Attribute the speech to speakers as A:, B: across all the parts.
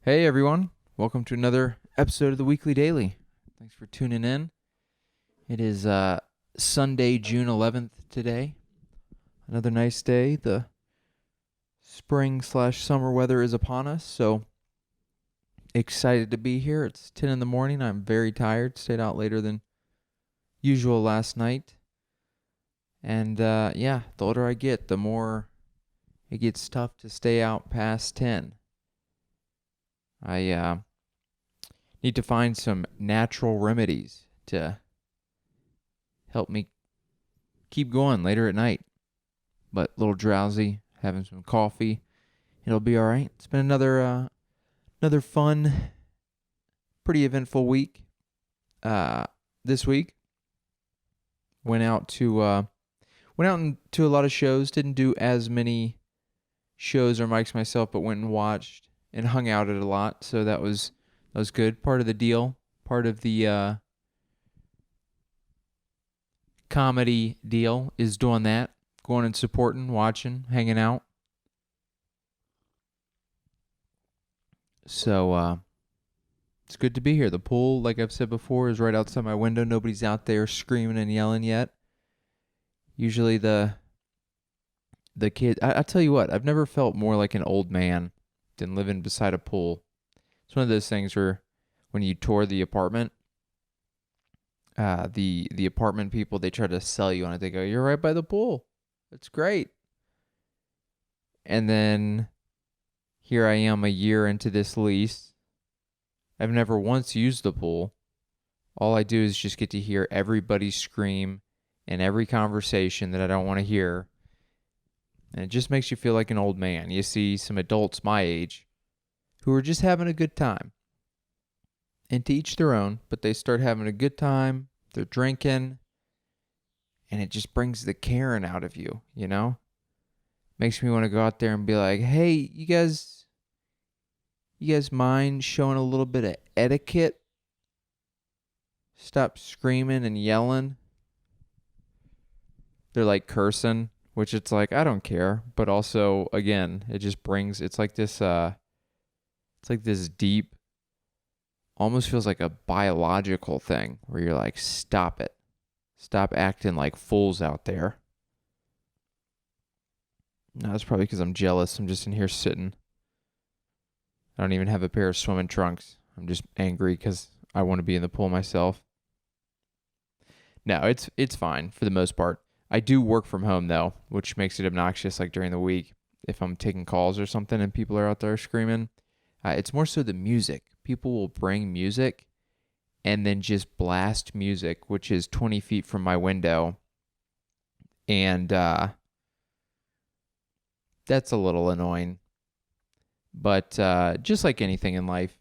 A: Hey everyone, welcome to another episode of the Weekly Daily. Thanks for tuning in. It is Sunday, June 11th today. Another nice day. The spring/summer weather is upon us, so excited to be here. It's 10 in the morning. I'm very tired. Stayed out later than usual last night. And the older I get, the more it gets tough to stay out past 10. I need to find some natural remedies to help me keep going later at night. But a little drowsy, having some coffee, it'll be all right. It's been another fun, pretty eventful week. This week went out into a lot of shows. Didn't do as many shows or mics myself, but went and watched and hung out at a lot. So that was good. Part of the deal. Part of the comedy deal is doing that. Going and supporting, watching, hanging out. So it's good to be here. The pool, like I've said before, is right outside my window. Nobody's out there screaming and yelling yet. Usually the kid, I tell you what, I've never felt more like an old man than living beside a pool. It's one of those things where when you tour the apartment, the apartment people, they try to sell you on it. They go, "You're right by the pool. It's great." And then here I am a year into this lease. I've never once used the pool. All I do is just get to hear everybody scream in every conversation that I don't want to hear. And it just makes you feel like an old man. You see some adults my age who are just having a good time. And to each their own, but they start having a good time. They're drinking. And it just brings the Karen out of you, you know? Makes me want to go out there and be like, "Hey, you guys mind showing a little bit of etiquette? Stop screaming and yelling." They're like cursing, which it's like, I don't care. But also, again, it just brings, it's like this deep, almost feels like a biological thing where you're like, stop it. Stop acting like fools out there. No, that's probably because I'm jealous. I'm just in here sitting. I don't even have a pair of swimming trunks. I'm just angry because I want to be in the pool myself. No, it's fine for the most part. I do work from home, though, which makes it obnoxious, like during the week. If I'm taking calls or something and people are out there screaming, it's more so the music. People will bring music and then just blast music, which is 20 feet from my window. And that's a little annoying. But just like anything in life,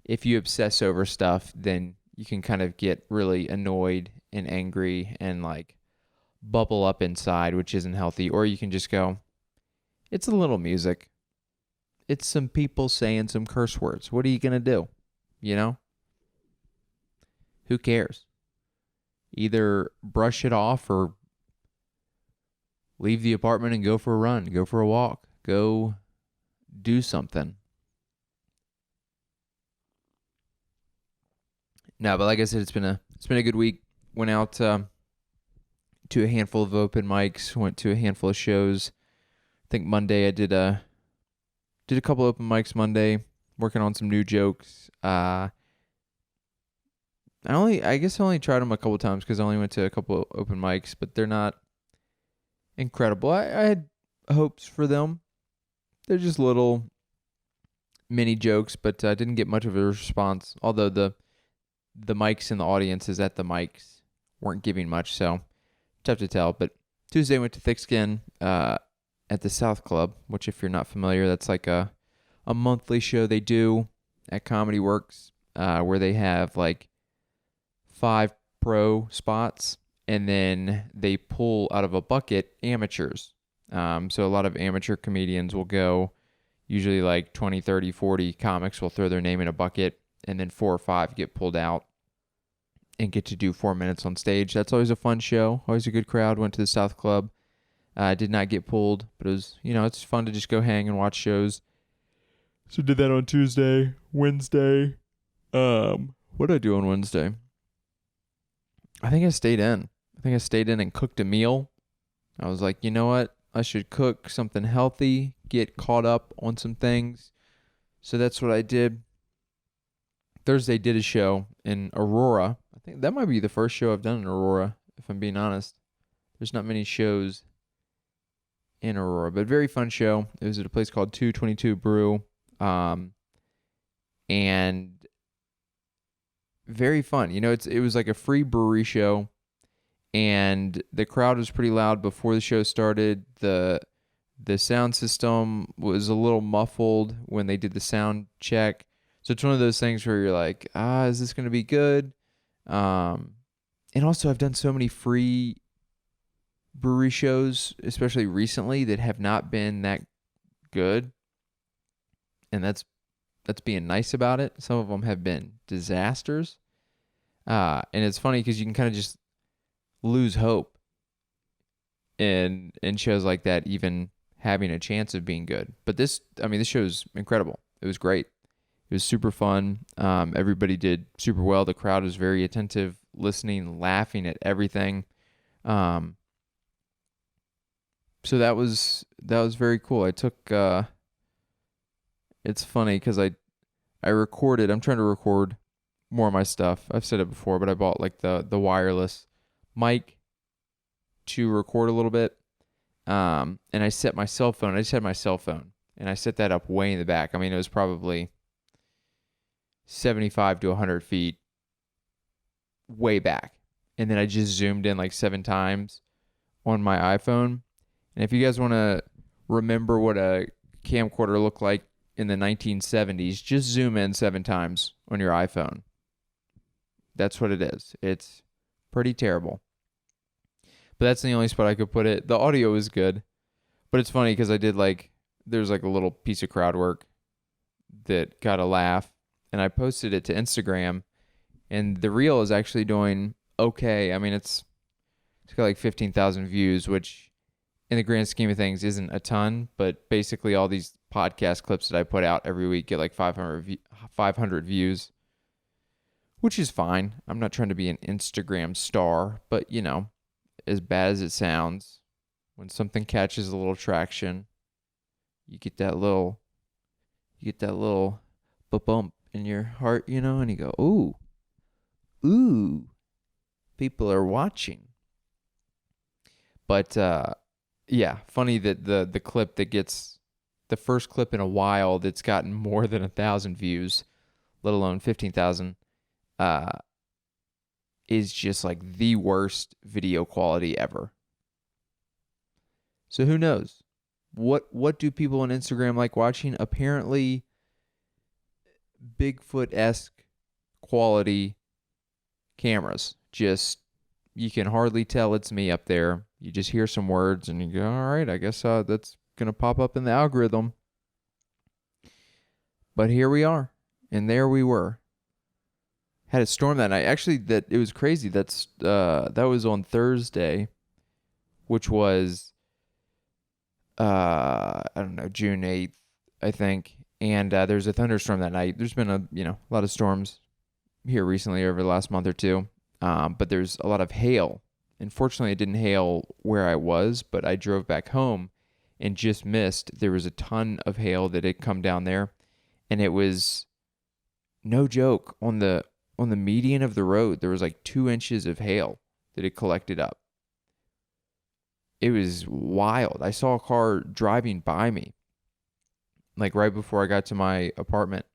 A: if you obsess over stuff, then you can kind of get really annoyed and angry and like bubble up inside, which isn't healthy. Or you can just go, it's a little music. It's some people saying some curse words. What are you going to do? You know? Who cares? Either brush it off or leave the apartment and go for a run, go for a walk, go do something. No, but like I said, it's been a good week. Went out to a handful of open mics, went to a handful of shows. I think Monday I did a couple open mics Monday, working on some new jokes. I guess I only tried them a couple times because I only went to a couple of open mics, but they're not incredible. I had hopes for them. They're just little mini jokes, but I didn't get much of a response. Although the mics and the audiences at the mics weren't giving much, so tough to tell. But Tuesday I went to Thick Skin at the South Club, which if you're not familiar, that's like a monthly show they do at Comedy Works, where they have like 5 pro spots, and then they pull out of a bucket amateurs. So a lot of amateur comedians will go, usually like 20, 30, 40 comics will throw their name in a bucket, and then 4 or 5 get pulled out and get to do 4 minutes on stage. That's always a fun show, always a good crowd. Went to the South Club. Did not get pulled, but it was, it's fun to just go hang and watch shows. So did that on Tuesday, Wednesday. What did I do on Wednesday? I think I stayed in. And cooked a meal. I was like, you know what? I should cook something healthy, get caught up on some things. So that's what I did. Thursday did a show in Aurora. I think that might be the first show I've done in Aurora, if I'm being honest. There's not many shows in Aurora, but very fun show. It was at a place called 222 Brew. And very fun. You know, it was like a free brewery show, and the crowd was pretty loud before the show started. The sound system was a little muffled when they did the sound check. So it's one of those things where you're like, is this going to be good? And also I've done so many free brewery shows, especially recently, that have not been that good. And that's being nice about it. Some of them have been disasters. And it's funny because you can kind of just lose hope in shows like that, even having a chance of being good. But this show is incredible. It was great. It was super fun. Everybody did super well. The crowd was very attentive, listening, laughing at everything. So that was very cool. I took. It's funny because I recorded. I'm trying to record more of my stuff. I've said it before, but I bought like the wireless mic to record a little bit. And I set my cell phone. I just had my cell phone, and I set that up way in the back. I mean, it was probably 75 to 100 feet way back. And then I just zoomed in like 7 times on my iPhone. And if you guys want to remember what a camcorder looked like in the 1970s, just zoom in 7 times on your iPhone. That's what it is. It's pretty terrible. But that's the only spot I could put it. The audio was good. But it's funny because I did there's like a little piece of crowd work that got a laugh. And I posted it to Instagram. And the reel is actually doing okay. I mean, it's got like 15,000 views, which in the grand scheme of things isn't a ton. But basically all these podcast clips that I put out every week get like 500 views, which is fine. I'm not trying to be an Instagram star, but you know, as bad as it sounds, when something catches a little traction, you get that little bump in your heart, you know, and you go, ooh, people are watching. But yeah, funny that the clip that gets the first clip in a while that's gotten more than 1,000 views, let alone 15,000, is just like the worst video quality ever. So who knows? What do people on Instagram like watching? Apparently Bigfoot-esque quality cameras. Just, you can hardly tell it's me up there. You just hear some words and you go, all right, I guess that's going to pop up in the algorithm. But here we are. And there we were. Had a storm that night. Actually, it was crazy. That was on Thursday, which was, I don't know, June 8th, I think. And there's a thunderstorm that night. There's been a lot of storms here recently over the last month or two. But there's a lot of hail. Unfortunately, it didn't hail where I was, but I drove back home and just missed. There was a ton of hail that had come down there, and it was no joke. On the median of the road, there was like 2 inches of hail that had collected up. It was wild. I saw a car driving by me, like right before I got to my apartment,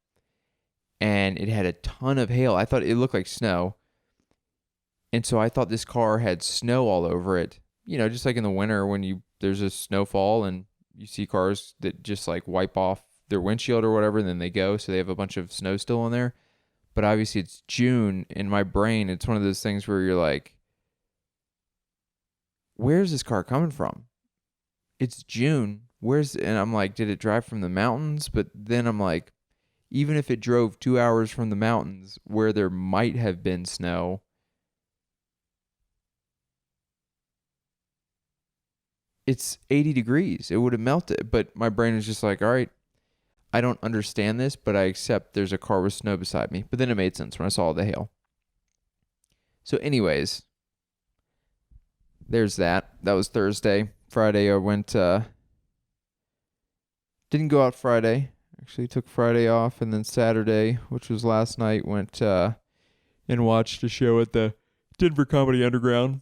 A: and it had a ton of hail. I thought it looked like snow. And so I thought this car had snow all over it. You know, just like in the winter when there's a snowfall and you see cars that just like wipe off their windshield or whatever, and then they go, so they have a bunch of snow still on there. But obviously it's June. In my brain, it's one of those things where you're like, where's this car coming from? It's June. And I'm like, did it drive from the mountains? But then I'm like, even if it drove 2 hours from the mountains where there might have been snow, it's 80 degrees. It would have melted. But my brain is just like, all right, I don't understand this, but I accept there's a car with snow beside me. But then it made sense when I saw the hail. So anyways, there's that. That was Thursday. Friday I went, didn't go out Friday. Actually took Friday off. And then Saturday, which was last night, went and watched a show at the Denver Comedy Underground.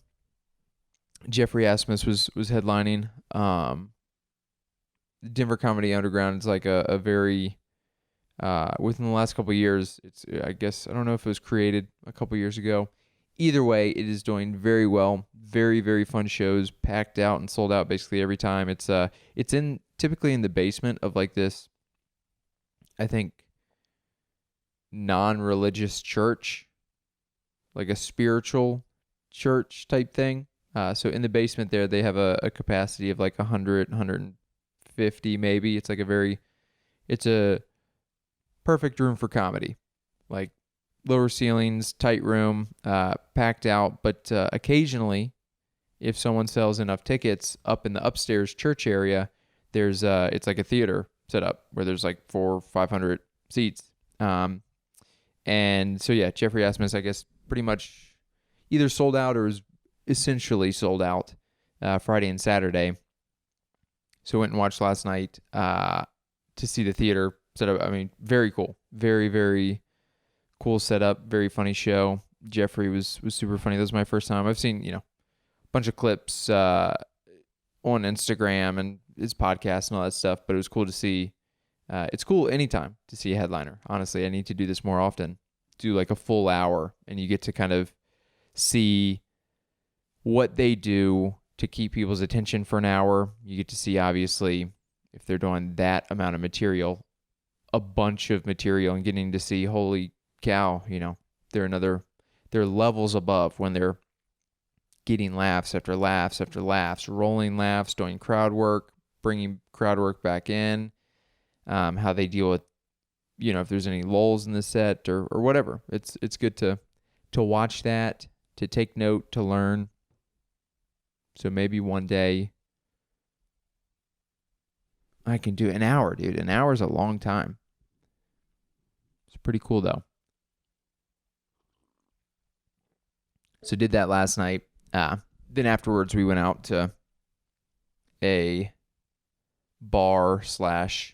A: Jeffrey Asmus was headlining. Denver Comedy Underground is like a very, within the last couple of years, I guess, I don't know if it was created a couple of years ago. Either way, it is doing very well. Very, very fun shows, packed out and sold out basically every time. It's typically in the basement of like this, I think, non-religious church, like a spiritual church type thing. So in the basement there, they have a capacity of like 100, 150 maybe. It's like it's a perfect room for comedy. Like lower ceilings, tight room, packed out. But occasionally, if someone sells enough tickets up in the upstairs church area, there's it's like a theater set up where there's like 400 or 500 seats. And so yeah, Jeffrey Asmus, I guess, pretty much either sold out or is essentially sold out Friday and Saturday. So went and watched last night to see the theater set up. I mean, very cool. Very, very cool setup. Very funny show. Jeffrey was super funny. That was my first time. I've seen, a bunch of clips on Instagram and his podcast and all that stuff, but it was cool to see. It's cool anytime to see a headliner. Honestly, I need to do this more often. Do like a full hour, and you get to kind of see what they do to keep people's attention for an hour. You get to see, obviously, if they're doing that amount of material, a bunch of material, and getting to see, holy cow, they're levels above when they're getting laughs after laughs after laughs, rolling laughs, doing crowd work, bringing crowd work back in, how they deal with, if there's any lulls in the set or whatever. It's good to watch that, to take note, to learn. So maybe one day I can do an hour, dude. An hour is a long time. It's pretty cool, though. So did that last night. Then afterwards, we went out to a bar/pub.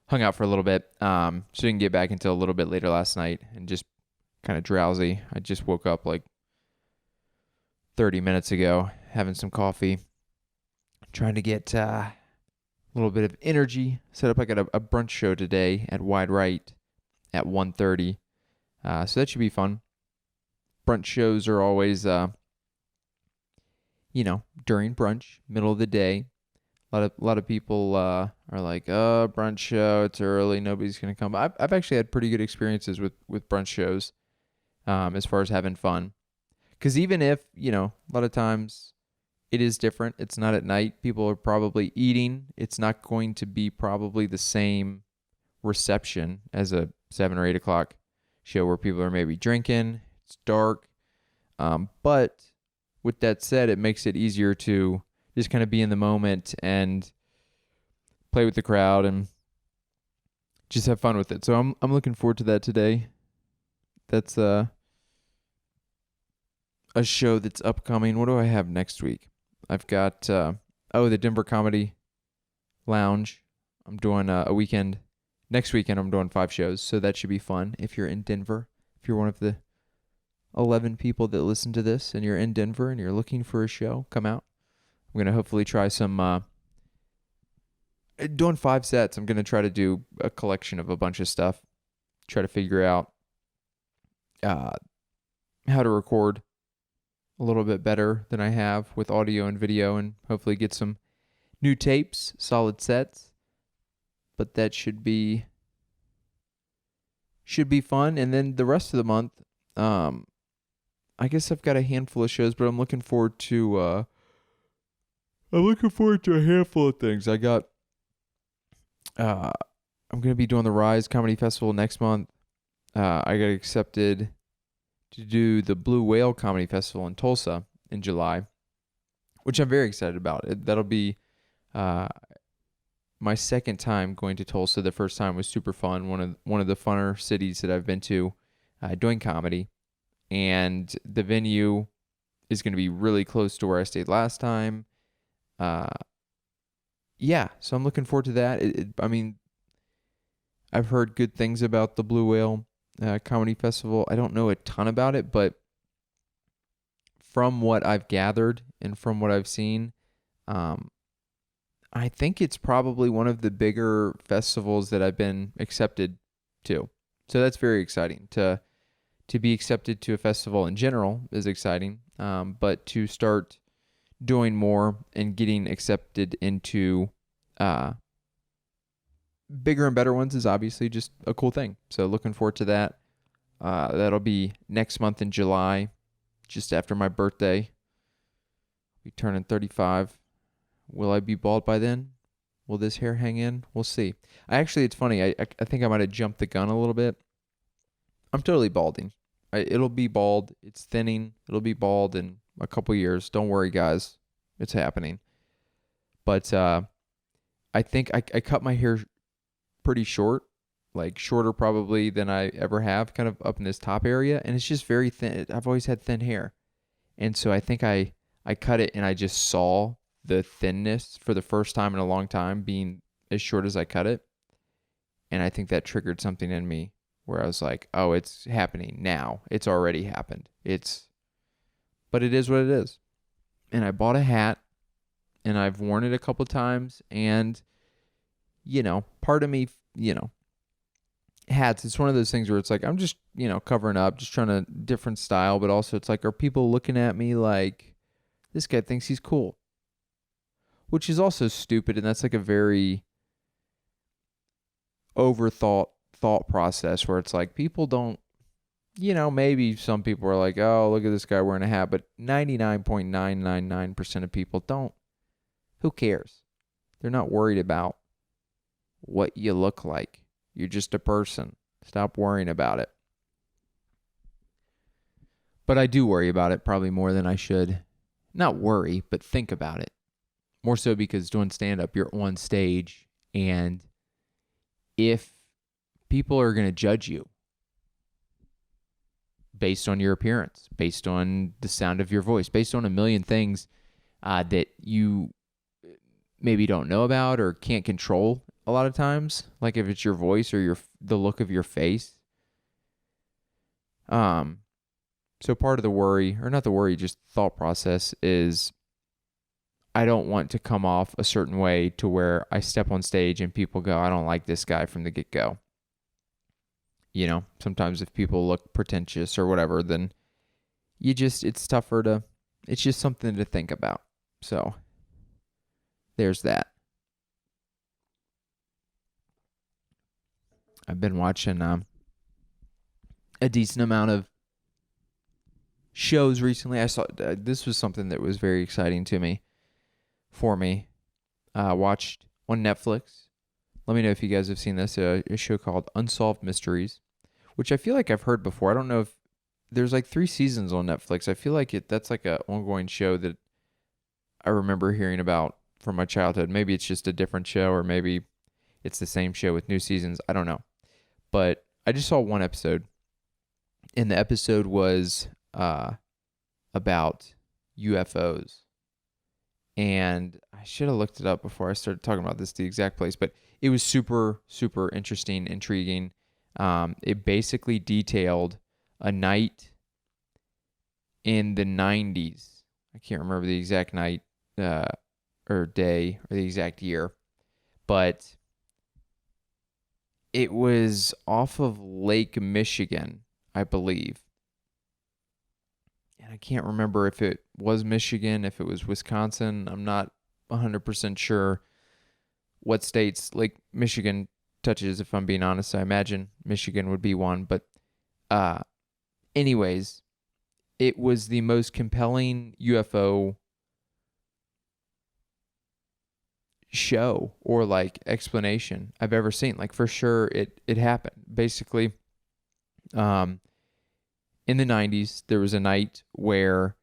A: Hung out for a little bit. So didn't get back until a little bit later last night, and just kind of drowsy. I just woke up like 30 minutes ago, having some coffee, trying to get a little bit of energy set up. I got a brunch show today at Wide Right at 1:30, so that should be fun. Brunch shows are always, during brunch, middle of the day. A lot of people are like, "Oh, brunch show, it's early, nobody's gonna come." I've actually had pretty good experiences with brunch shows, as far as having fun. Because even if, a lot of times it is different, it's not at night, people are probably eating, it's not going to be probably the same reception as a 7 or 8 o'clock show where people are maybe drinking, it's dark. But with that said, it makes it easier to just kind of be in the moment and play with the crowd and just have fun with it. So I'm looking forward to that today. That's a show that's upcoming. What do I have next week? I've got, the Denver Comedy Lounge. I'm doing a weekend. Next weekend, I'm doing 5 shows, so that should be fun. If you're in Denver, if you're one of the 11 people that listen to this and you're in Denver and you're looking for a show, come out. I'm going to hopefully try some, doing 5 sets. I'm going to try to do a collection of a bunch of stuff, try to figure out how to record a little bit better than I have with audio and video, and hopefully get some new tapes, solid sets. But that should be fun. And then the rest of the month, I guess I've got a handful of shows, but I'm looking forward to a handful of things. I got I'm going to be doing the Rise Comedy Festival next month. I got accepted to do the Blue Whale Comedy Festival in Tulsa in July, which I'm very excited about. That'll be my second time going to Tulsa. The first time was super fun. One of the funner cities that I've been to doing comedy. And the venue is going to be really close to where I stayed last time. Yeah, so I'm looking forward to that. I mean, I've heard good things about the Blue Whale Comedy Festival. I don't know a ton about it, but from what I've gathered and from what I've seen, I think it's probably one of the bigger festivals that I've been accepted to. So that's very exciting. To be accepted to a festival in general is exciting, but to start doing more and getting accepted into bigger and better ones is obviously just a cool thing. So looking forward to that. That'll be next month in July, just after my birthday. I'll be turning 35. Will I be bald by then? Will this hair hang in? We'll see. It's funny. I think I might have jumped the gun a little bit. I'm totally balding. It'll be bald. It's thinning. It'll be bald in a couple years. Don't worry, guys. It's happening. But I think I cut my hair pretty short, like shorter probably than I ever have, kind of up in this top area. And it's just very thin. I've always had thin hair. And so I think I cut it and I just saw the thinness for the first time in a long time being as short as I cut it. And I think that triggered something in me where I was like, oh, it's happening now. It's already happened. But it is what it is. And I bought a hat and I've worn it a couple times. And, part of me, hats, it's one of those things where it's like, I'm just, covering up, just trying a different style. But also it's like, are people looking at me like this guy thinks he's cool? Which is also stupid. And that's like a very overthought thought process where it's like people don't, maybe some people are like, oh, look at this guy wearing a hat, but 99.999% of people don't. Who cares? They're not worried about what you look like. You're just a person. Stop worrying about it. But I do worry about it probably more than I should. Not worry, but think about it. More so because doing stand-up, you're on stage, and if people are going to judge you based on your appearance, based on the sound of your voice, based on a million things that you maybe don't know about or can't control a lot of times, like if it's your voice or the look of your face. So part of the worry, or not the worry, just thought process is I don't want to come off a certain way to where I step on stage and people go, I don't like this guy from the get-go. Sometimes if people look pretentious or whatever, then it's tougher to, it's just something to think about. So there's that. I've been watching a decent amount of shows recently. I saw this was something that was very exciting for me. Watched on Netflix. Let me know if you guys have seen this. A show called Unsolved Mysteries, which I feel like I've heard before. I don't know if there's like 3 seasons on Netflix. I feel like that's like an ongoing show that I remember hearing about from my childhood. Maybe it's just a different show, or maybe it's the same show with new seasons. I don't know. But I just saw one episode, and the episode was about UFOs. And I should have looked it up before I started talking about this, the exact place, but it was super, super interesting, intriguing. It basically detailed a night in the 90s. I can't remember the exact night or day or the exact year, but it was off of Lake Michigan, I believe. And I can't remember if it was Michigan, if it was Wisconsin. I'm not 100% sure what states Lake Michigan touches, if I'm being honest. I imagine Michigan would be one. But anyways, it was the most compelling UFO show or like explanation I've ever seen. Like for sure it happened. Basically, in the 90s, there was a night where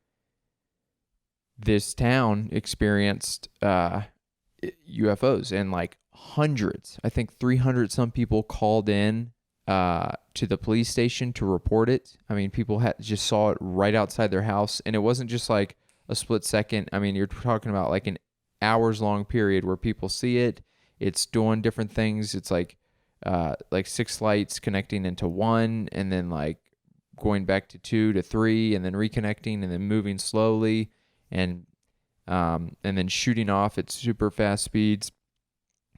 A: this town experienced UFOs, and like hundreds, I think 300 some people called in to the police station to report it. I mean, people just saw it right outside their house, and it wasn't just like a split second. I mean, you're talking about like an hours long period where people see it. It's doing different things. It's like 6 lights connecting into one, and then like going back to 2 to 3, and then reconnecting, and then moving slowly, and then shooting off at super fast speeds.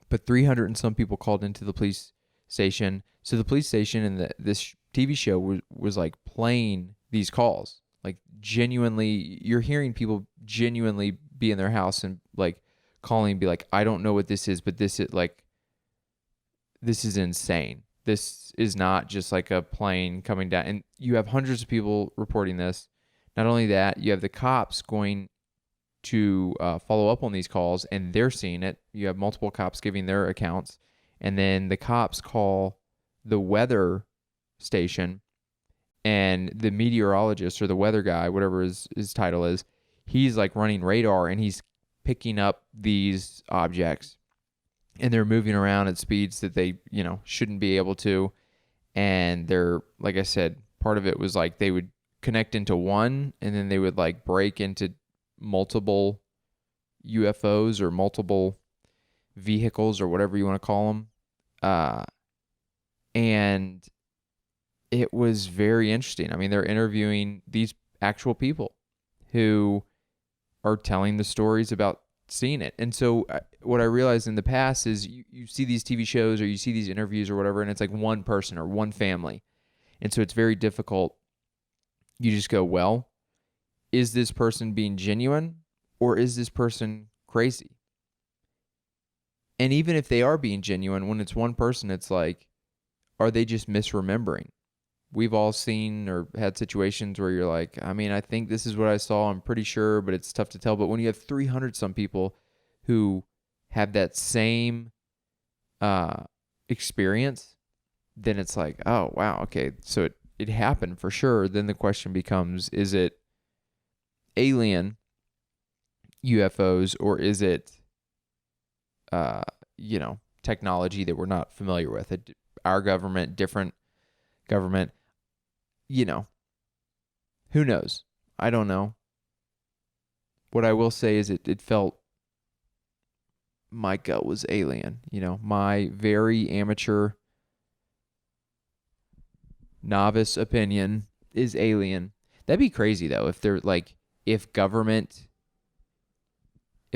A: But 300 and some people called into the police station. So the police station and this TV show was like playing these calls. Like genuinely, you're hearing people genuinely be in their house and like calling and be like, I don't know what this is, but this is insane. This is not just like a plane coming down. And you have hundreds of people reporting this. Not only that, you have the cops going to follow up on these calls, and they're seeing it. You have multiple cops giving their accounts, and then the cops call the weather station, and the meteorologist or the weather guy, whatever his title is, he's like running radar, and he's picking up these objects, and they're moving around at speeds that they, shouldn't be able to. And they're, like I said, part of it was like they would connect into one, and then they would like break into multiple UFOs or multiple vehicles or whatever you want to call them. And it was very interesting. I mean, they're interviewing these actual people who are telling the stories about seeing it. And so what I realized in the past is you see these TV shows or you see these interviews or whatever, and it's like one person or one family. And so it's very difficult. You just go, well, is this person being genuine or is this person crazy? And even if they are being genuine, when it's one person, it's like, are they just misremembering? We've all seen or had situations where you're like, I mean, I think this is what I saw. I'm pretty sure, but it's tough to tell. But when you have 300 some people who have that same experience, then it's like, oh, wow, okay, so it happened for sure. Then the question becomes, is it alien UFOs or is it, technology that we're not familiar with? Our government, different government, who knows? I don't know. What I will say is it felt, my gut was alien. My very amateur novice opinion is alien. That'd be crazy though if they're like, if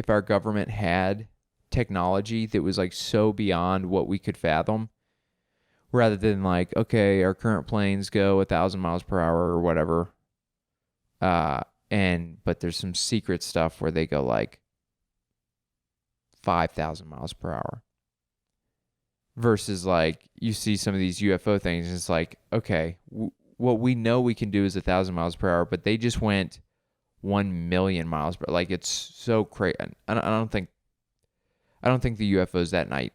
A: our government had technology that was like so beyond what we could fathom, rather than like, okay, our current planes go 1,000 miles per hour or whatever, but there's some secret stuff where they go like 5,000 miles per hour. Versus like you see some of these UFO things, and it's like, okay, what we know we can do is 1,000 miles per hour, but they just went 1 million miles per. Like, it's so crazy. I don't think the UFOs that night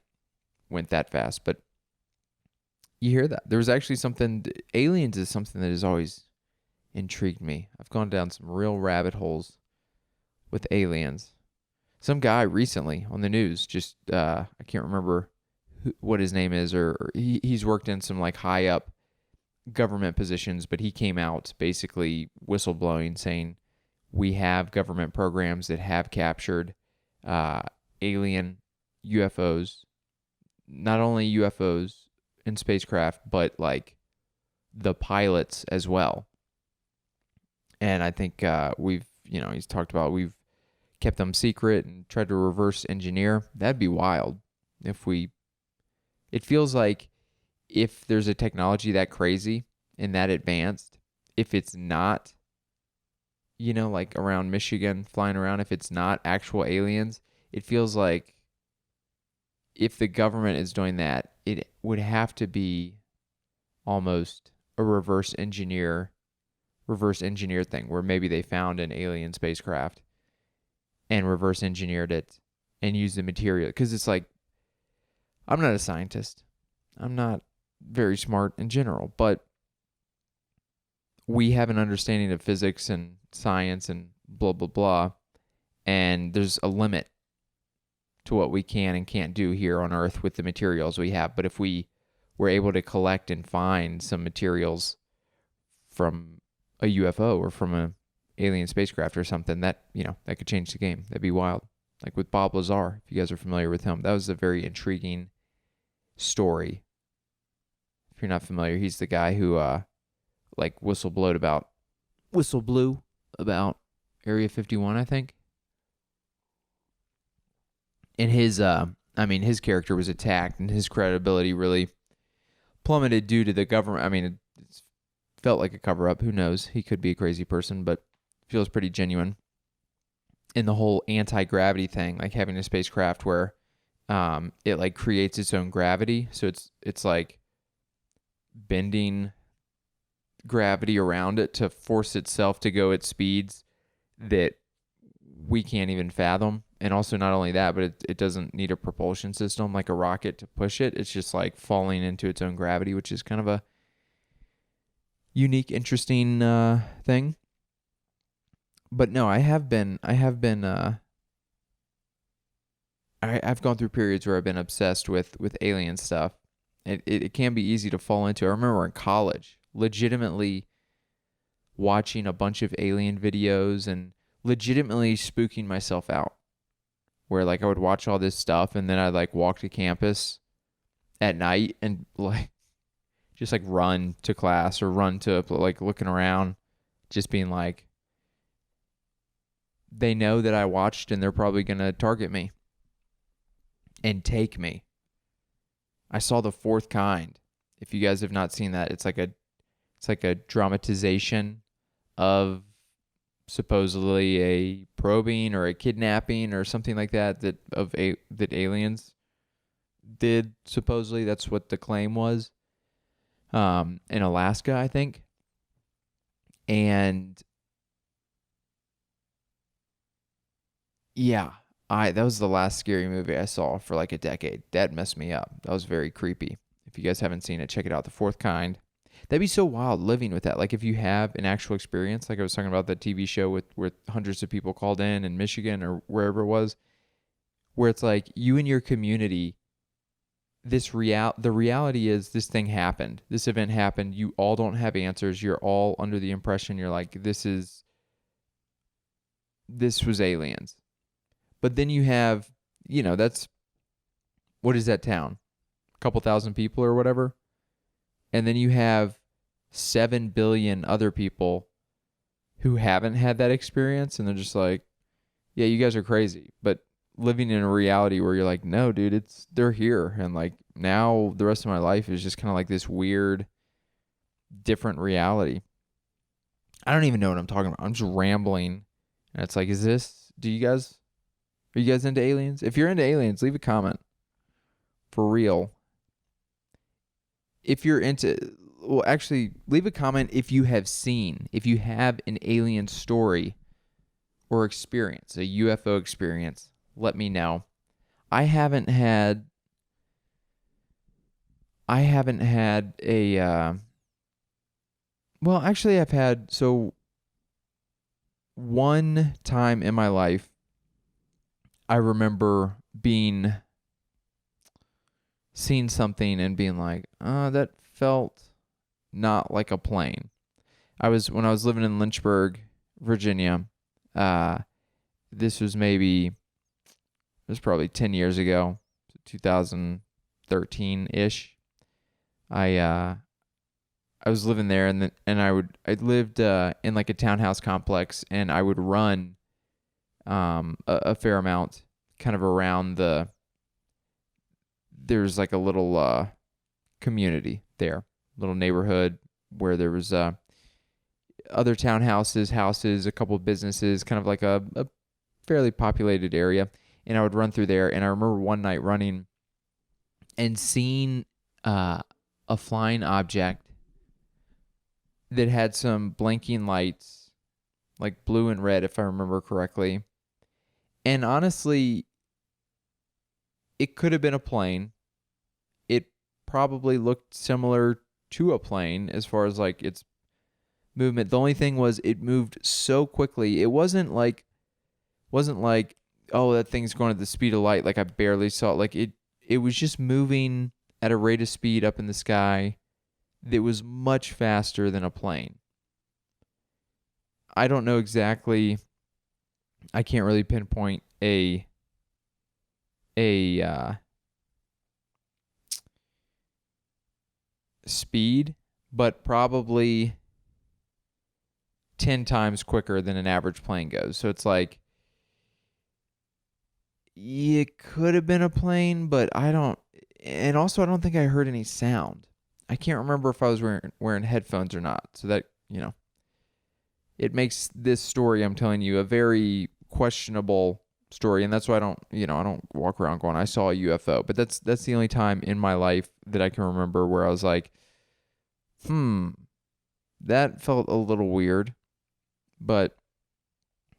A: went that fast, but you hear that. There was actually something, aliens is something that has always intrigued me. I've gone down some real rabbit holes with aliens. Some guy recently on the news, just, I can't remember what his name is, or he's worked in some like high up government positions, but he came out basically whistleblowing saying, we have government programs that have captured alien UFOs, not only UFOs and spacecraft, but like the pilots as well. And I think he's talked about we've kept them secret and tried to reverse engineer. That'd be wild it feels like if there's a technology that crazy and that advanced, if it's not, like around Michigan flying around, if it's not actual aliens, it feels like if the government is doing that, it would have to be almost a reverse engineer thing where maybe they found an alien spacecraft and reverse engineered it and used the material. Because it's like, I'm not a scientist. I'm not very smart in general, but we have an understanding of physics and science and blah, blah, blah. And there's a limit to what we can and can't do here on Earth with the materials we have. But if we were able to collect and find some materials from a UFO or from a alien spacecraft or something, that, that could change the game. That'd be wild. Like with Bob Lazar, if you guys are familiar with him, that was a very intriguing story. If you're not familiar, he's the guy who whistle blew about Area 51, I think. And his character was attacked, and his credibility really plummeted due to the government. I mean, it felt like a cover-up. Who knows? He could be a crazy person, but feels pretty genuine. And the whole anti-gravity thing, like having a spacecraft where it like creates its own gravity, so it's like bending gravity around it to force itself to go at speeds that we can't even fathom. And also not only that, but it doesn't need a propulsion system like a rocket to push it. It's just like falling into its own gravity, which is kind of a unique, interesting thing. But no, I've gone through periods where I've been obsessed with alien stuff. It can be easy to fall into. I remember in college, legitimately watching a bunch of alien videos and legitimately spooking myself out. Where like I would watch all this stuff and then I'd like walk to campus at night and like just like run to class or run to like looking around, just being like, they know that I watched and they're probably going to target me and take me. I saw The Fourth Kind. If you guys have not seen that, it's like a dramatization of supposedly a probing or a kidnapping or something like that that aliens did. Supposedly, that's what the claim was. In Alaska, I think. And yeah, that was the last scary movie I saw for like a decade. That messed me up. That was very creepy. If you guys haven't seen it, check it out. The Fourth Kind. That'd be so wild living with that. Like if you have an actual experience, like I was talking about the TV show with hundreds of people called in Michigan or wherever it was, where it's like you and your community, the reality is this thing happened. This event happened. You all don't have answers. You're all under the impression you're like, this was aliens. But then you have, what is that town? A couple thousand people or whatever. And then you have 7 billion other people who haven't had that experience. And they're just like, yeah, you guys are crazy. But living in a reality where you're like, no, dude, they're here. And like now the rest of my life is just kind of like this weird, different reality. I don't even know what I'm talking about. I'm just rambling. And it's like, are you guys into aliens? If you're into aliens, leave a comment. For real. If you're actually leave a comment if you have an alien story or experience, a UFO experience, let me know. I haven't had well, actually I've had, so one time in my life, I remember seeing something and being like, that felt not like a plane. When I was living in Lynchburg, Virginia, this was probably 10 years ago, 2013-ish. I was living there and I lived in like a townhouse complex, and I would run a fair amount kind of around there's like a little community there, little neighborhood where there was other townhouses, houses, a couple of businesses, kind of like a fairly populated area. And I would run through there. And I remember one night running and seeing a flying object that had some blinking lights, like blue and red, if I remember correctly. And honestly, it could have been a plane. It probably looked similar to a plane as far as like its movement. The only thing was it moved so quickly. It wasn't like oh, that thing's going at the speed of light. Like I barely saw it. Like it was just moving at a rate of speed up in the sky that was much faster than a plane. I don't know exactly. I can't really pinpoint a speed, but probably 10 times quicker than an average plane goes. So it's like, it could have been a plane, but I don't think I heard any sound. I can't remember if I was wearing headphones or not. So that, it makes this story I'm telling you a very questionable story, and that's why I don't walk around going, I saw a UFO. But that's the only time in my life that I can remember where I was like, that felt a little weird, but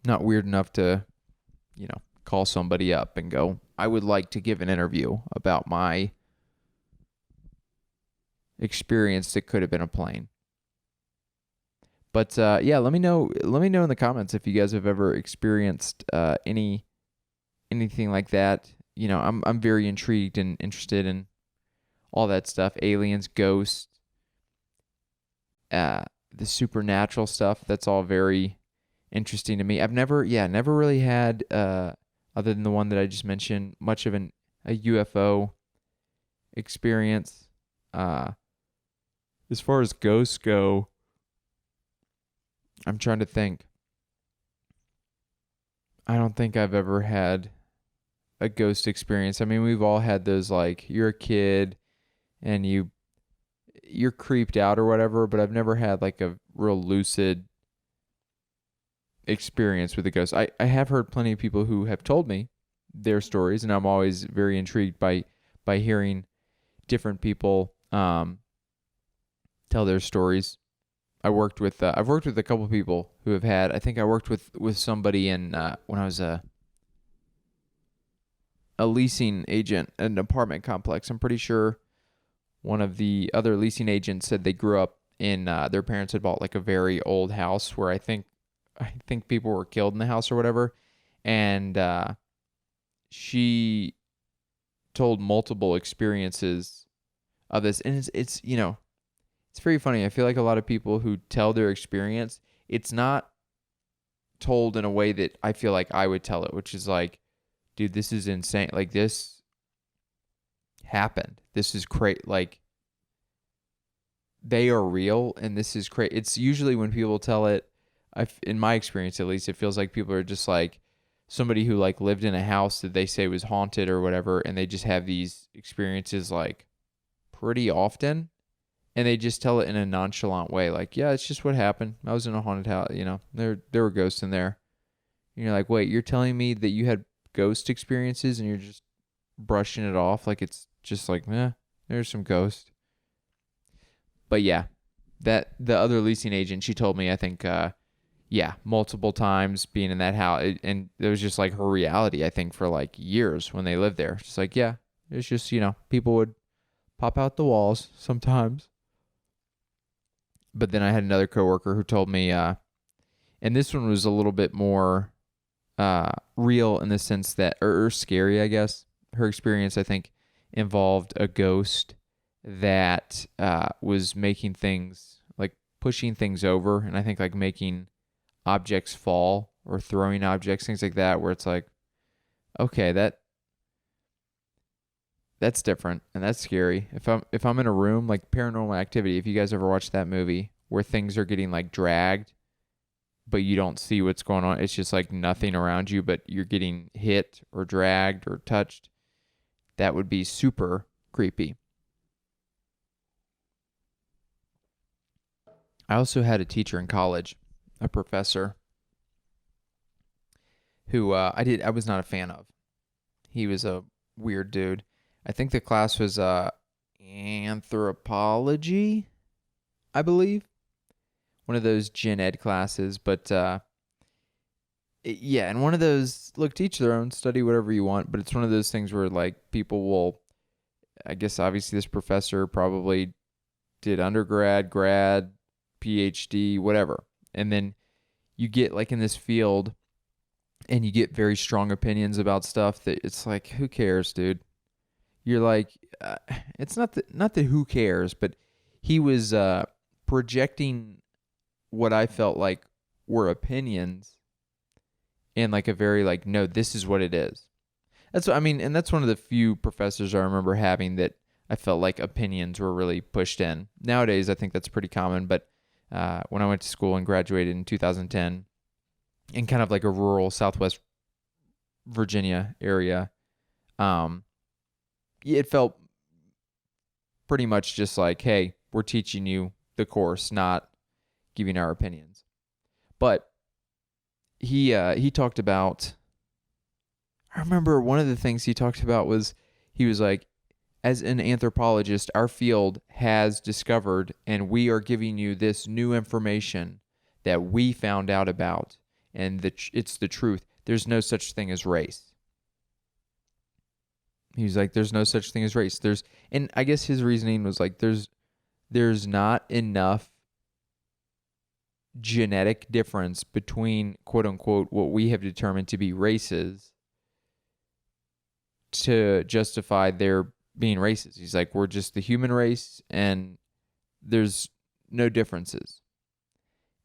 A: not weird enough to, call somebody up and go, I would like to give an interview about my experience that could have been a plane. But yeah, let me know in the comments if you guys have ever experienced anything like that. I'm very intrigued and interested in all that stuff, aliens, ghosts, the supernatural stuff. That's all very interesting to me. I've never really had other than the one that I just mentioned, much of a UFO experience. As far as ghosts go, I'm trying to think. I don't think I've ever had a ghost experience. I mean, we've all had those, like, you're a kid and you're creeped out or whatever, but I've never had like a real lucid experience with a ghost. I have heard plenty of people who have told me their stories, and I'm always very intrigued by hearing different people tell their stories. I've worked with a couple of people who have had. I think I worked with somebody in when I was a leasing agent at an apartment complex. I'm pretty sure one of the other leasing agents said they grew up in their parents had bought like a very old house where I think people were killed in the house or whatever, and she told multiple experiences of this, and it's it's very funny. I feel like a lot of people who tell their experience, it's not told in a way that I feel like I would tell it, which is like, dude, this is insane. Like, this happened. This is crazy. Like, they are real, and this is crazy. It's usually when people tell it, in my experience at least, it feels like people are just like somebody who like lived in a house that they say was haunted or whatever, and they just have these experiences like pretty often, and they just tell it in a nonchalant way, like, yeah, it's just what happened. I was in a haunted house, there were ghosts in there. And you're like, wait, you're telling me that you had ghost experiences, and you're just brushing it off like it's just like, there's some ghost. But yeah, that the other leasing agent, she told me, I think, multiple times being in that house, and it was just like her reality, I think, for like years when they lived there. Just like, yeah, it's just, people would pop out the walls sometimes. But then I had another coworker who told me, and this one was a little bit more real in the sense that, or scary, I guess. Her experience, I think, involved a ghost that was making things, like pushing things over, and I think like making objects fall or throwing objects, things like that, where it's like, okay, that's different and that's scary. If I'm in a room, like Paranormal Activity, if you guys ever watched that movie where things are getting like dragged, but you don't see what's going on, it's just like nothing around you, but you're getting hit or dragged or touched, that would be super creepy. I also had a teacher in college, a professor, who I was not a fan of. He was a weird dude. I think the class was anthropology, I believe. One of those gen ed classes, but yeah, and one of those, look, teach their own, study whatever you want, but it's one of those things where like people will, I guess obviously this professor probably did undergrad, grad, PhD, whatever. And then you get like in this field, and you get very strong opinions about stuff that it's like, who cares, dude? You're like, it's not that who cares, but he was projecting what I felt like were opinions in like a very like, no, this is what it is. That's what I mean, and that's one of the few professors I remember having that I felt like opinions were really pushed in. Nowadays, I think that's pretty common, but when I went to school and graduated in 2010, in kind of like a rural Southwest Virginia area, it felt pretty much just like, hey, we're teaching you the course, not giving our opinions. But he talked about, I remember one of the things he talked about was, he was like, as an anthropologist, our field has discovered, and we are giving you this new information that we found out about, and it's the truth. There's no such thing as race. He was like, there's no such thing as race. And I guess his reasoning was like, there's not enough genetic difference between, quote unquote, what we have determined to be races to justify their being races. He's like, we're just the human race and there's no differences.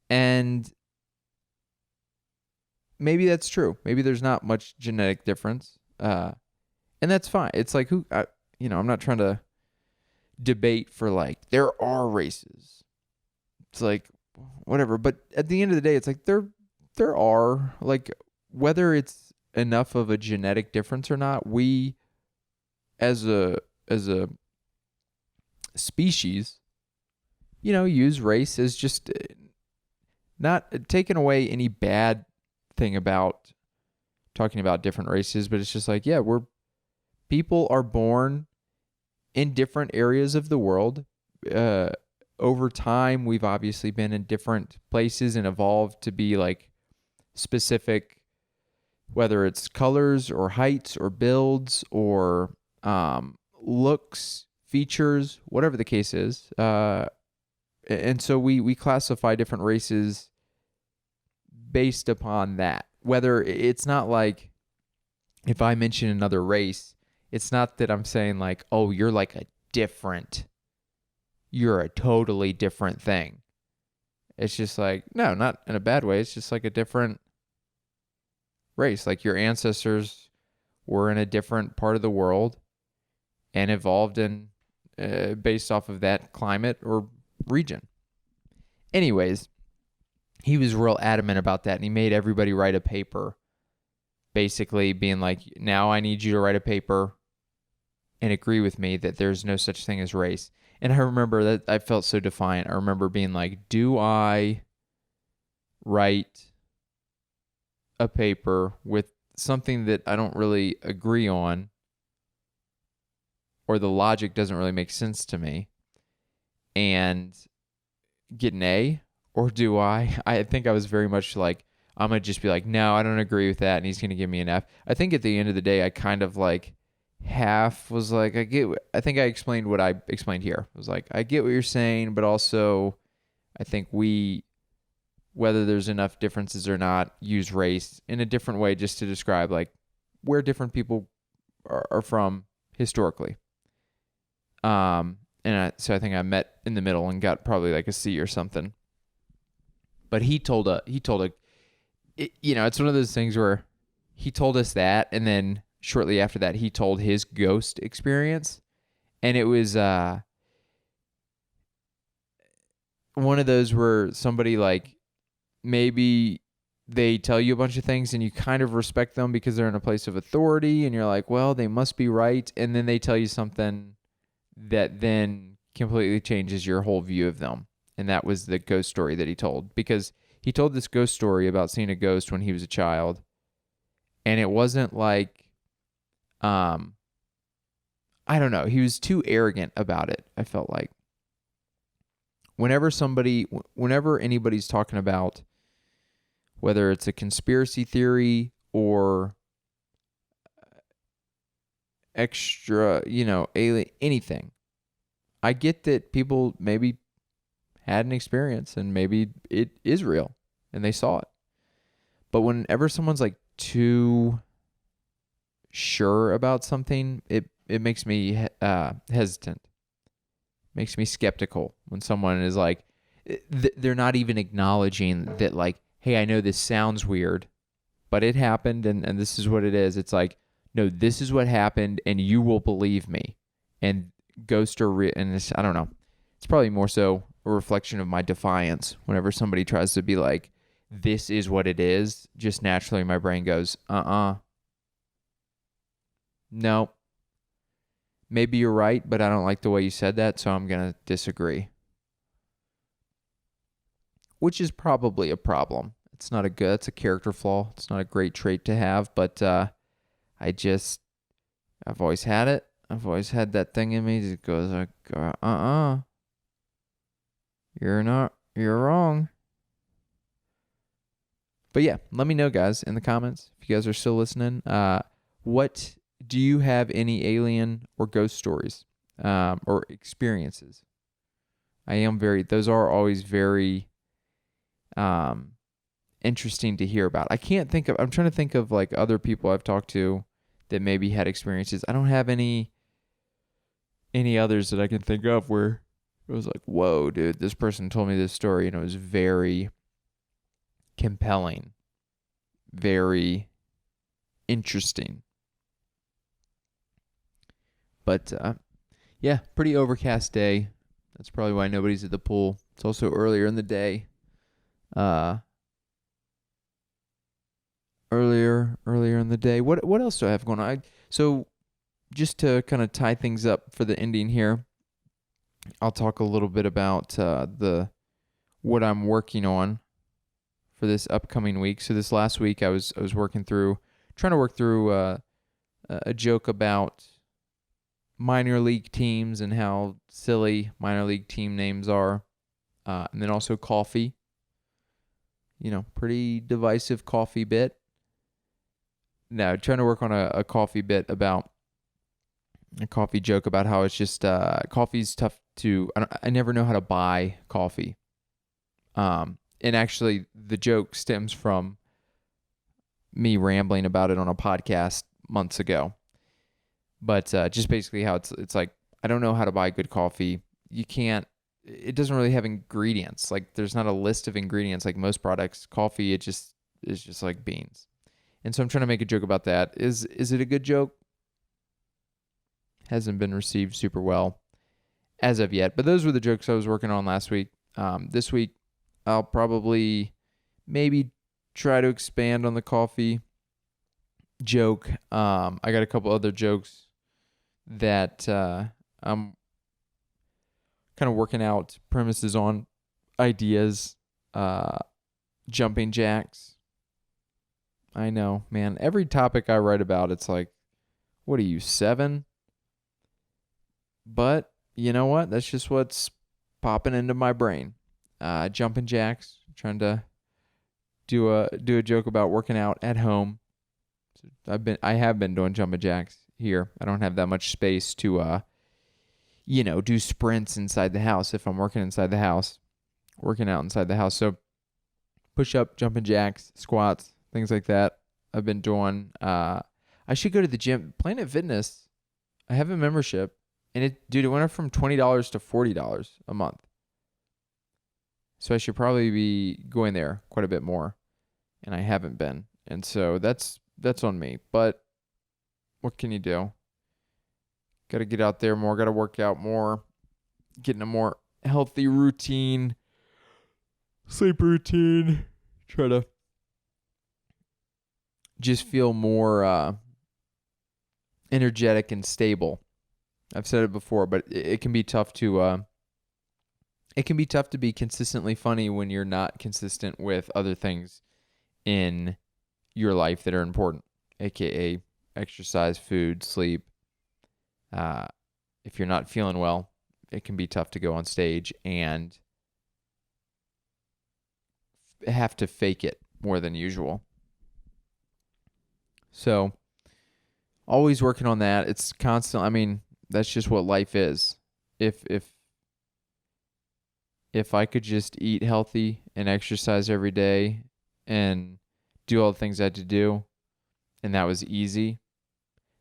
A: And maybe that's true. Maybe there's not much genetic difference. And that's fine. It's like, I'm not trying to debate for like, there are races. It's like, whatever. But at the end of the day, it's like, there are, like, whether it's enough of a genetic difference or not, we as a species, use race as just not taking away any bad thing about talking about different races, but it's just like, yeah, people are born in different areas of the world. Over time, we've obviously been in different places and evolved to be like specific, whether it's colors or heights or builds or looks, features, whatever the case is. And so we classify different races based upon that. Whether it's not like, if I mention another race, it's not that I'm saying like, oh, you're a totally different thing. It's just like, no, not in a bad way. It's just like a different race. Like your ancestors were in a different part of the world and evolved in based off of that climate or region. Anyways, he was real adamant about that, and he made everybody write a paper, basically being like, now I need you to write a paper and agree with me that there's no such thing as race. And I remember that I felt so defiant. I remember being like, do I write a paper with something that I don't really agree on, or the logic doesn't really make sense to me, and get an A? Or do I think I was very much like, I'm going to just be like, no, I don't agree with that, and he's going to give me an F. I think at the end of the day, I kind of like half was like, I think I explained what I explained here. I was like, I get what you're saying, but also I think whether there's enough differences or not, use race in a different way just to describe like where different people are from historically. So I think I met in the middle and got probably like a C or something. But it's one of those things where he told us that, and then shortly after that, he told his ghost experience, and it was one of those where somebody like, maybe they tell you a bunch of things and you kind of respect them because they're in a place of authority, and you're like, well, they must be right, and then they tell you something that then completely changes your whole view of them. And that was the ghost story that he told, because he told this ghost story about seeing a ghost when he was a child, and it wasn't like, I don't know, he was too arrogant about it, I felt like. Whenever anybody's talking about whether it's a conspiracy theory or extra, alien, anything, I get that people maybe had an experience and maybe it is real and they saw it. But whenever someone's like too sure about something, it makes me hesitant. Makes me skeptical when someone is like, they're not even acknowledging that, like, hey, I know this sounds weird, but it happened, and this is what it is. It's like, no, this is what happened, and you will believe me. And ghosts are real, and I don't know. It's probably more so a reflection of my defiance. Whenever somebody tries to be like, this is what it is, just naturally my brain goes, no. Maybe you're right, but I don't like the way you said that, so I'm going to disagree. Which is probably a problem. It's a character flaw. It's not a great trait to have, but I've always had it. I've always had that thing in me that goes like, you're wrong. But yeah, let me know, guys, in the comments, if you guys are still listening. What do you have any alien or ghost stories or experiences? Those are always very interesting to hear about. I'm trying to think of like other people I've talked to that maybe had experiences. I don't have any others that I can think of where it was like, whoa, dude, this person told me this story and it was very compelling, very interesting. But yeah, pretty overcast day. That's probably why nobody's at the pool. It's also earlier in the day. Earlier in the day. What else do I have going on? So just to kind of tie things up for the ending here, I'll talk a little bit about what I'm working on for this upcoming week. So this last week I was trying to work through a joke about minor league teams and how silly minor league team names are, and then also coffee. Pretty divisive coffee bit. No, trying to work on a coffee bit about a coffee joke about how it's just coffee's tough to. I never know how to buy coffee. And actually, the joke stems from me rambling about it on a podcast months ago. But just basically how it's like, I don't know how to buy good coffee. You can't. It doesn't really have ingredients. Like, there's not a list of ingredients like most products. Coffee, it just is just like beans. And so I'm trying to make a joke about that. Is it a good joke? Hasn't been received super well as of yet. But those were the jokes I was working on last week. This week, I'll probably maybe try to expand on the coffee joke. I got a couple other jokes that I'm kind of working out premises on, ideas, jumping jacks. I know, man. Every topic I write about, it's like, what are you, 7? But you know what? That's just what's popping into my brain. Jumping jacks. Trying to do a joke about working out at home. I have been doing jumping jacks here. I don't have that much space to do sprints inside the house if I'm working inside the house, working out inside the house. So push up, jumping jacks, squats, things like that I've been doing. I should go to the gym. Planet Fitness, I have a membership, and it went up from $20 to $40 a month. So I should probably be going there quite a bit more, and I haven't been. And so that's on me. But what can you do? Got to get out there more, got to work out more, get in a more healthy routine, sleep routine, try to just feel more energetic and stable. I've said it before, but it can be tough to be consistently funny when you're not consistent with other things in your life that are important, aka exercise, food, sleep. If you're not feeling well, it can be tough to go on stage and have to fake it more than usual. So, always working on that. It's constant. I mean, that's just what life is. If I could just eat healthy and exercise every day and do all the things I had to do, and that was easy,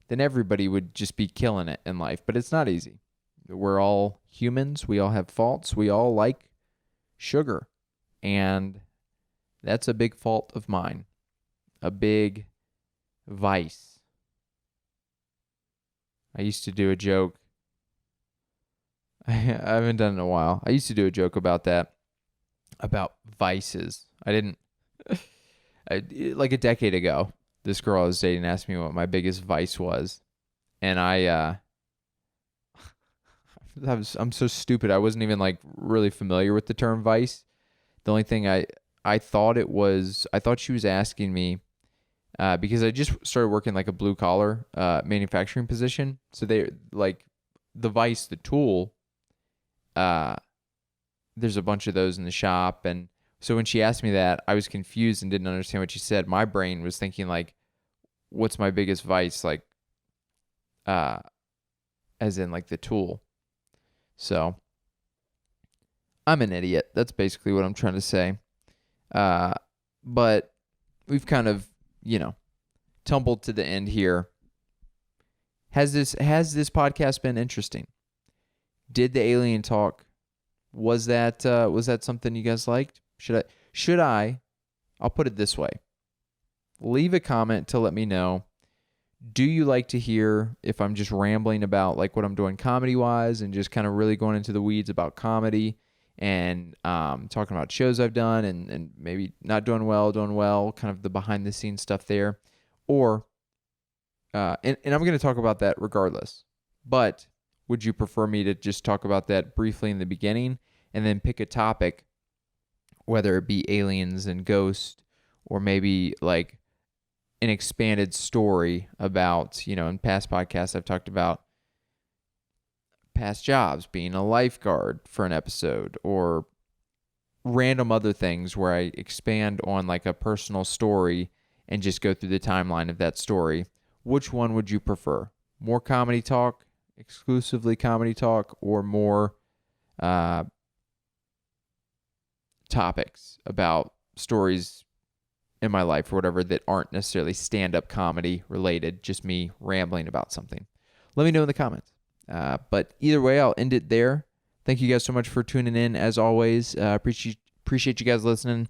A: then everybody would just be killing it in life. But it's not easy. We're all humans. We all have faults. We all like sugar. And that's a big fault of mine. A big vice. I used to do a joke. I haven't done it in a while. I used to do a joke about that. About vices. Like a decade ago, this girl I was dating asked me what my biggest vice was. And I'm so stupid. I wasn't even like really familiar with the term vice. The only thing I thought she was asking me, because I just started working like a blue collar manufacturing position. So they like the vice, the tool, there's a bunch of those in the shop. And so when she asked me that, I was confused and didn't understand what she said. My brain was thinking like, what's my biggest vice? Like, as in like the tool. So I'm an idiot. That's basically what I'm trying to say. But we've kind of, tumbled to the end here. Has this podcast been interesting? Did the alien talk? Was that something you guys liked? I'll put it this way. Leave a comment to let me know. Do you like to hear if I'm just rambling about like what I'm doing comedy-wise and just kind of really going into the weeds about comedy and talking about shows I've done and maybe not doing well, kind of the behind-the-scenes stuff there? Or, and I'm going to talk about that regardless. But would you prefer me to just talk about that briefly in the beginning and then pick a topic, whether it be aliens and ghosts or maybe like an expanded story about, in past podcasts I've talked about past jobs, being a lifeguard for an episode, or random other things where I expand on like a personal story and just go through the timeline of that story. Which one would you prefer? More comedy talk, exclusively comedy talk, or more topics about stories in my life or whatever that aren't necessarily stand-up comedy related, just me rambling about something? Let me know in the comments. But either way, I'll end it there. Thank you guys so much for tuning in. As always, appreciate you guys listening.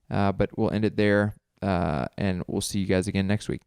A: But we'll end it there, and we'll see you guys again next week.